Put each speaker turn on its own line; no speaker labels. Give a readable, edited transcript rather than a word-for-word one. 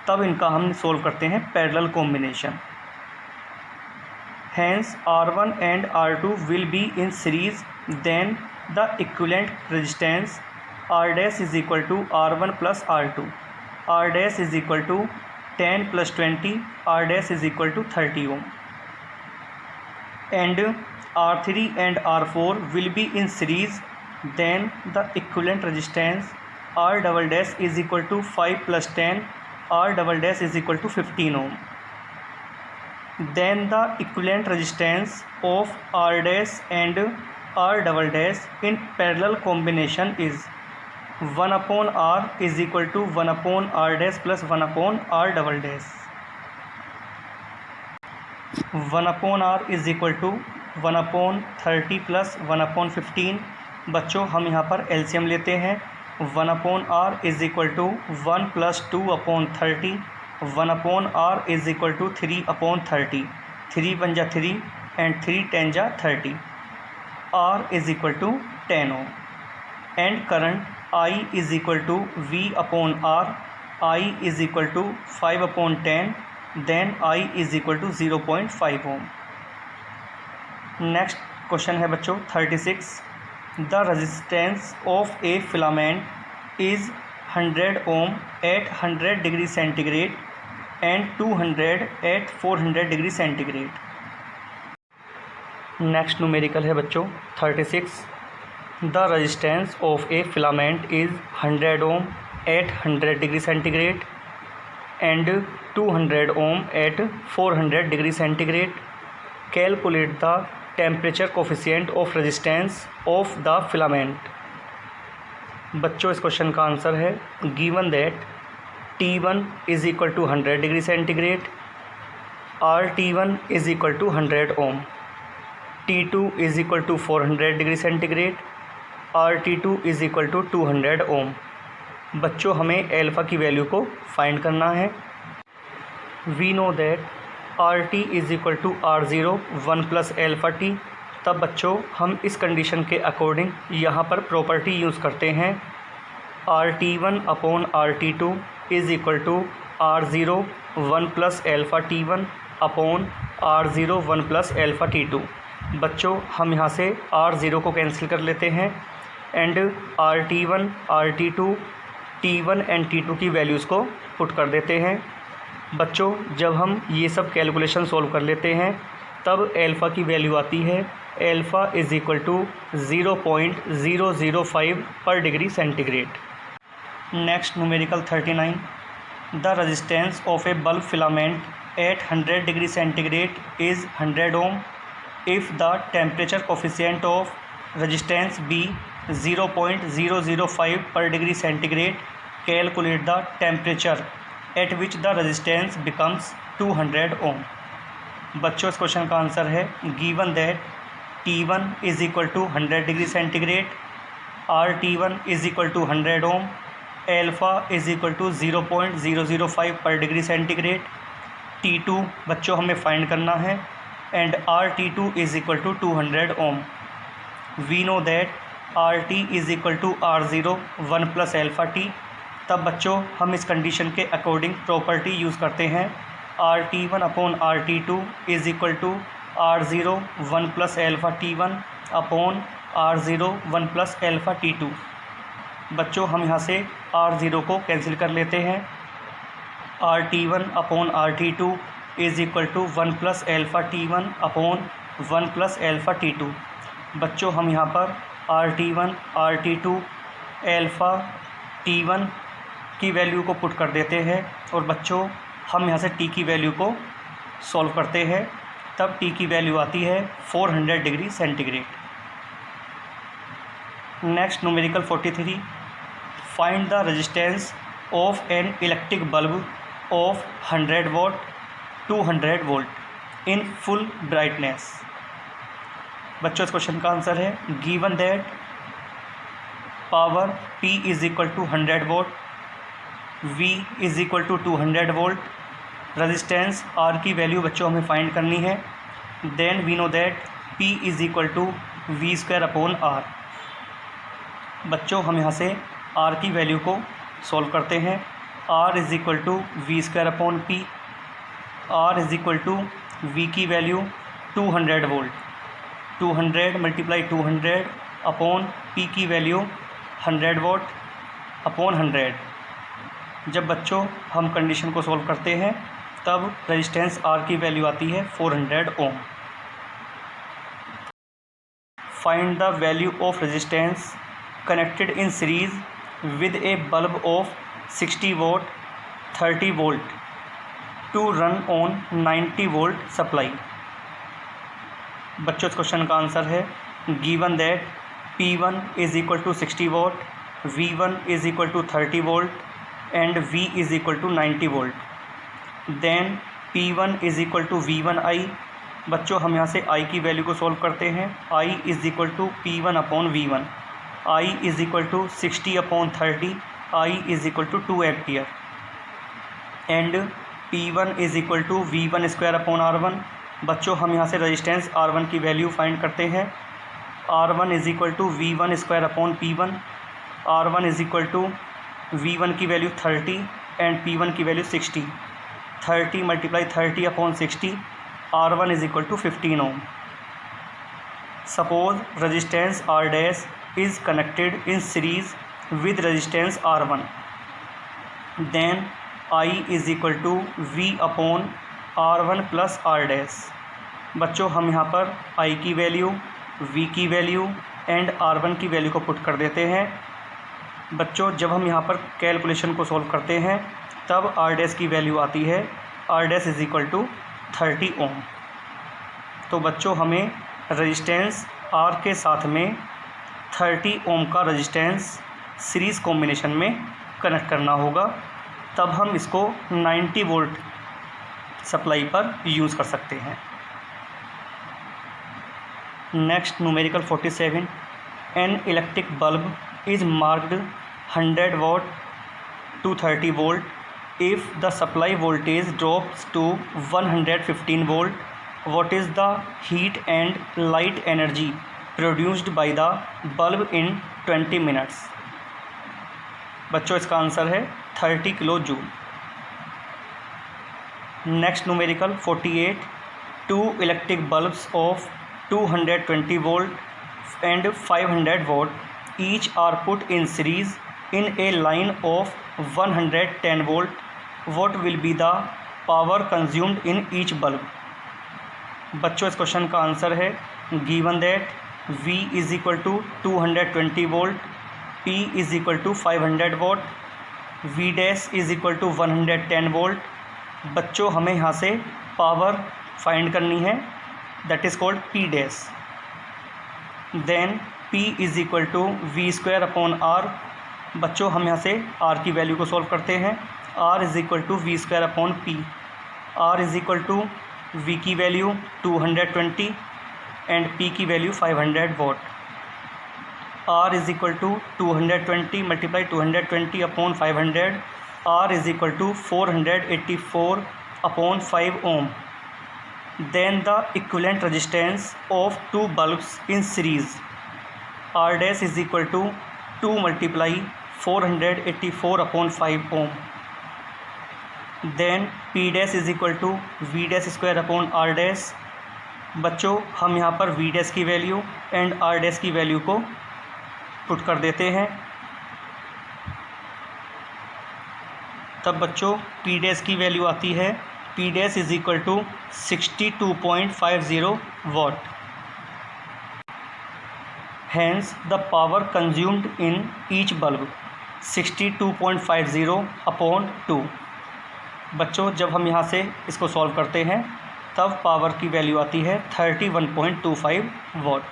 तब इनका हम सोल्व करते हैं parallel combination. Hence R1 and R2 will be in series, then the equivalent resistance R dash is equal to R1 plus R2. R dash is equal to 10 plus 20, R dash is equal to 30 ohm. And R3 and R4 will be in series, then the equivalent resistance R double dash is equal to 5 plus 10, R double dash is equal to 15 ohm. Then the equivalent resistance of R dash and R double dash in parallel combination is 1 upon R is equal to 1 upon R dash plus 1 upon R double dash. 1 upon R is equal to 1 upon 30 plus 1 upon 15। बच्चों हम यहाँ पर LCM लेते हैं। 1 upon R is equal to 1 plus 2 upon 30। 1 upon R is equal to 3 upon 30। 3 1 जा 3 and 3 10 जा 30। R is equal to 10 ohm and current I is equal to V upon R। I is equal to 5 upon 10, then I is equal to 0.5 ohm। Next question है बच्चों 36। The resistance of A filament is 100 ohm at 100 degree centigrade and 200 at 400 degree centigrade। Next numerical है बच्चों 36। The resistance of A filament is 100 ohm at 100 degree centigrade and 200 ohm at 400 degree centigrade। Calculate the temperature coefficient of resistance of the filament। बच्चों इस question का answer है given that T1 is equal to 100 degree centigrade, RT1 is equal to 100 ohm, T2 is equal to 400 degree centigrade, RT2 is equal to 200 ohm। बच्चों हमें alpha की value को find करना है। We know that RT is equal to R0 1 plus alpha T. तब बच्चों हम इस कंडीशन के अकॉर्डिंग यहाँ पर प्रॉपर्टी यूज़ करते हैं RT1 upon RT2 is equal to R0 1 plus alpha T1 upon R0 1 plus alpha T2। बच्चों हम यहाँ से R0 को कैंसिल कर लेते हैं and RT1 RT2 T1 and T2 की वैल्यूज़ को पुट कर देते हैं। बच्चों जब हम ये सब कैलकुलेशन सॉल्व कर लेते हैं तब एल्फ़ा की वैल्यू आती है alpha is equal to 0.005 per degree centigrade. Next numerical 39। The resistance of a bulb filament at 100 degree centigrade is 100 ohm if the temperature coefficient of resistance be 0.005 per degree centigrade. Calculate the temperature at which the resistance becomes 200 ohm। बच्चों इस question का answer है given that T1 is equal to 100 degree centigrade, RT1 is equal to 100 ohm, alpha is equal to 0.005 per degree centigrade, T2 बच्चों हमें find करना है and RT2 is equal to 200 ohm। We know that RT is equal to R0 1 plus alpha T. तब बच्चों हम इस condition के according property use करते हैं RT1 upon RT2 is equal to R0 1 plus alpha T1 upon R0 1 plus alpha T2। बच्चों हम यहाँ से R0 को कैंसिल कर लेते हैं। RT1 upon RT2 is equal to 1 plus alpha T1 upon 1 plus alpha T2। बच्चों हम यहाँ पर RT1 RT2 एल्फ़ा T1 की वैल्यू को पुट कर देते हैं और बच्चों हम यहाँ से T की वैल्यू को सॉल्व करते हैं तब T की वैल्यू आती है 400 degree centigrade. Next numerical 43। Find the resistance of an electric bulb of 100 watt 200 volt in full brightness. बच्चों इस क्वेश्चन का आंसर है given that power P is equal to 100 volt, V is equal to 200 volt, resistance R की value बच्चों हमें find करनी है। Then we know that P is equal to V² upon R। बच्चों हम यहाँ से R की वैल्यू को सॉल्व करते हैं। R is equal to V square upon P. R is equal to V की value 200 volt, 200 multiply 200 upon P की वैल्यू 100 वोल्ट अपॉन 100। जब बच्चों हम कंडीशन को सॉल्व करते हैं तब रेजिस्टेंस आर की वैल्यू आती है 400 ohm. Find the value of resistance connected in series with a bulb of 60 volt 30 volt to run on 90 volt supply. बच्चों इस क्वेश्चन का आंसर है given that P1 is equal to 60 volt, V1 is equal to 30 volt and V is equal to 90 volt. Then P1 is equal to V1I। बच्चों हम यहाँ से I की value को सॉल्व करते हैं। I is equal to P1 upon V1। I is equal to 60 upon 30, I is equal to 2 ampere and P1 is equal to V1 square upon R1। बच्चों हम यहाँ से रेजिस्टेंस R1 की value find करते हैं। R1 is equal to V1 square upon P1। R1 is equal to V1 की value 30 and P1 की value 60। 30 multiply 30 upon 60, R1 is equal to 15 ohm. Suppose resistance R dash is connected in series with resistance R1, then I is equal to V upon R1 plus R dash. बच्चों हम यहाँ पर I की value, V की value and R1 की value को put कर देते हैं। बच्चों जब हम यहाँ पर कैलकुलेशन को सॉल्व करते हैं तब R डैश की वैल्यू आती है R dash is equal to 30 ohm. तो बच्चों हमें रेजिस्टेंस R के साथ में 30 ओम का रेजिस्टेंस सीरीज़ कॉम्बिनेशन में कनेक्ट करना होगा, तब हम इसको 90 वोल्ट सप्लाई पर यूज़ कर सकते हैं। Next numerical 47, an electric bulb is marked 100 volt to 30 volt if the supply voltage drops to 115 volt, what is the heat and light energy produced by the bulb in 20 minutes? बच्चों इसका answer है 30 kilo joule. Next numerical 48, two electric bulbs of 220 volt and 500 volt each are put in series in a line of 110 volt, what will be the power consumed in each bulb? बच्चों इस question का answer है given that V is equal to 220 volt, P is equal to 500 volt, V dash is equal to 110 volt. बच्चों हमें यहाँ से power find करनी है, that is called P dash. Then P is equal to V square upon R। बच्चों हम यहाँ से R की वैल्यू को सॉल्व करते हैं। R is equal to V square upon P। R is equal to V की वैल्यू 220 एंड P की value 500 volt. R is equal to 220 multiply 220 upon 500, R is equal to 484 upon 5 ohm. Then the equivalent resistance of two bulbs in series, R dash is equal to 2 multiply 484 upon 5 ohm. Then P dash is equal to V dash square upon R dash. बच्चों हम यहाँ पर V dash की value and R dash की value को put कर देते हैं, तब बच्चों P डैश की वैल्यू आती है P dash is equal to 62.50 watt. Hence the power consumed in each bulb 62.50 upon 2। बच्चों जब हम यहाँ से इसको सॉल्व करते हैं तब पावर की वैल्यू आती है 31.25 वाट।